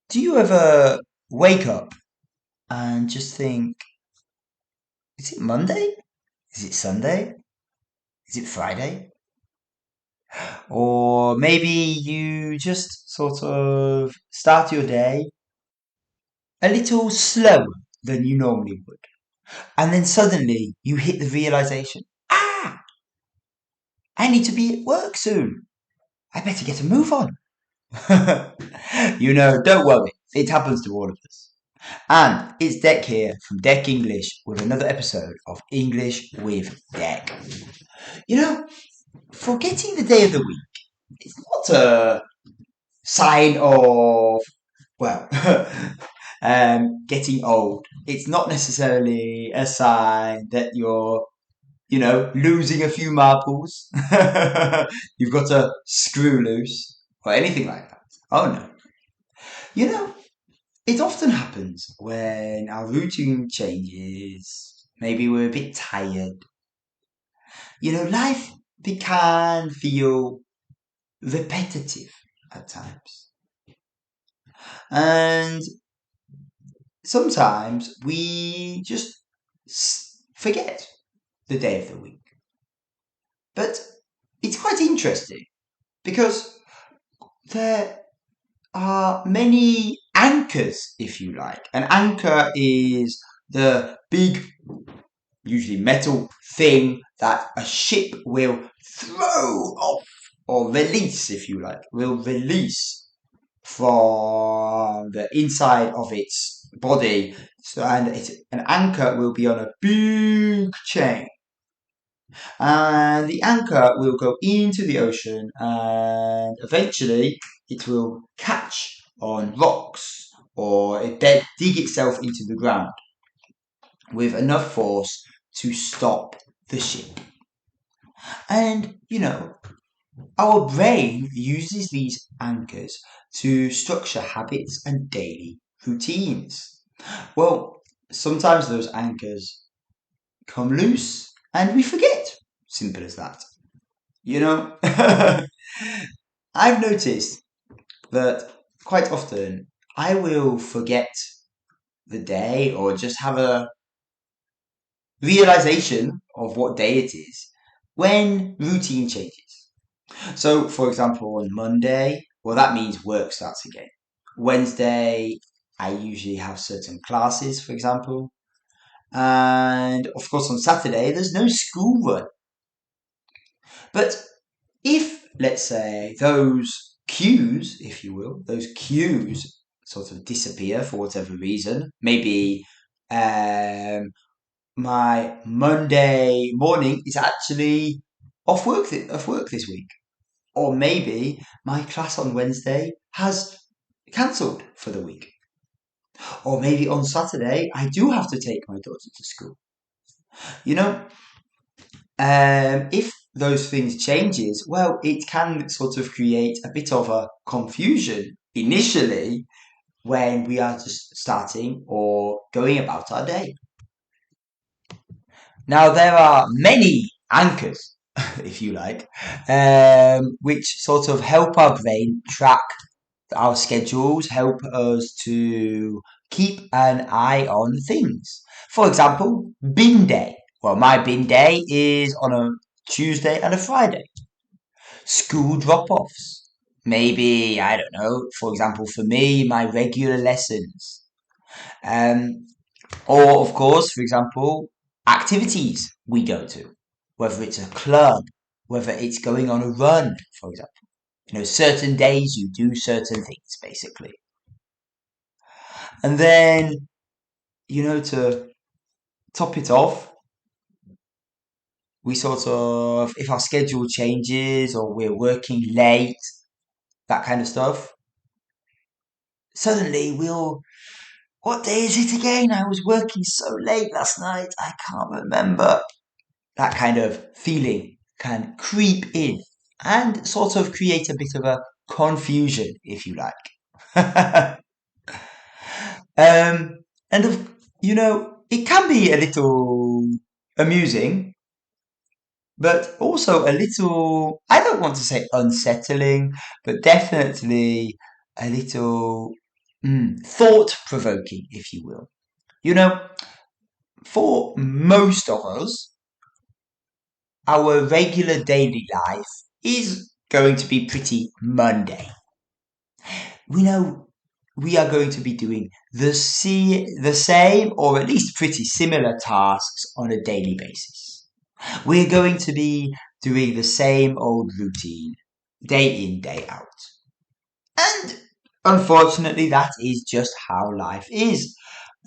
Do you ever wake up and just think, is it Monday? Is it Sunday? Is it Friday? Or maybe you just sort of start your day a little slower than you normally would. And then suddenly you hit the realization, I need to be at work soon. I better get a move on. Don't worry. It happens to all of us. And it's Deck here from Deck English with another episode of English with Deck. You know, forgetting the day of the week is not a sign of, well, getting old. It's not necessarily a sign that you're, losing a few marbles. You've got a screw loose or anything like that. Oh no. You know, it often happens when our routine changes. Maybe we're a bit tired. Life can feel repetitive at times. And sometimes we just forget the day of the week. But it's quite interesting because there are many anchors, if you like. An anchor is the big, usually metal thing that a ship will throw off or release, if you like, will release from the inside of its body. So, and an anchor will be on a big chain. And the anchor will go into the ocean and eventually it will catch on rocks or dig itself into the ground with enough force to stop the ship. And, our brain uses these anchors to structure habits and daily routines. Well, sometimes those anchors come loose and we forget. Simple as that. I've noticed that quite often I will forget the day or just have a realization of what day it is when routine changes. So, for example, on Monday, well, that means work starts again. Wednesday, I usually have certain classes, for example. And of course, on Saturday, there's no school run. But if, let's say, those cues, if you will, those cues sort of disappear for whatever reason, maybe my Monday morning is actually off work this week. Or maybe my class on Wednesday has cancelled for the week. Or maybe on Saturday I do have to take my daughter to school. You know, if those things changes, well, it can sort of create a bit of a confusion initially when we are just starting or going about our day. Now, there are many anchors, if you like, which sort of help our brain track our schedules, help us to keep an eye on things. For example, bin day. Well, my bin day is on a Tuesday and a Friday. School drop offs. Maybe, I don't know, for example, for me, my regular lessons. Um, or, of course, for example, activities we go to, whether it's a club, whether it's going on a run, for example. Certain days you do certain things, basically. And then, to top it off, we sort of, if our schedule changes or we're working late, that kind of stuff, suddenly what day is it again? I was working so late last night, I can't remember. That kind of feeling can creep in and sort of create a bit of a confusion, if you like. And it can be a little amusing, but also a little, I don't want to say unsettling, but definitely a little thought-provoking, if you will. You know, for most of us, our regular daily life is going to be pretty mundane. We know we are going to be doing the same or at least pretty similar tasks on a daily basis. We're going to be doing the same old routine, day in, day out. And unfortunately, that is just how life is.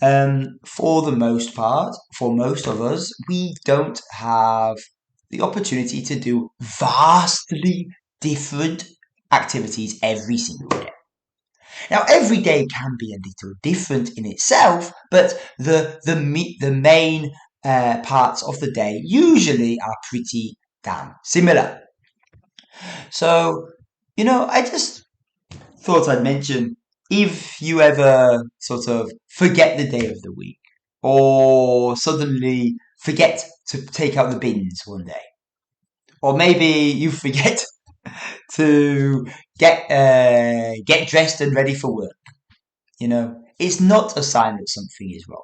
For the most part, for most of us, we don't have the opportunity to do vastly different activities every single day. Now, every day can be a little different in itself, but the main parts of the day usually are pretty damn similar. So, I just thought I'd mention if you ever sort of forget the day of the week or suddenly forget to take out the bins one day, or maybe you forget to get dressed and ready for work. It's not a sign that something is wrong.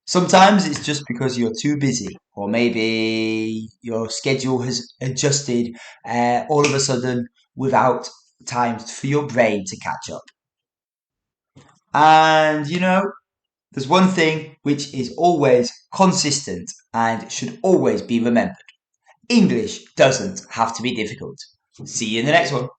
Sometimes it's just because you're too busy, or maybe your schedule has adjusted all of a sudden without time for your brain to catch up. And there's one thing which is always consistent and should always be remembered. English doesn't have to be difficult. See you in the next one.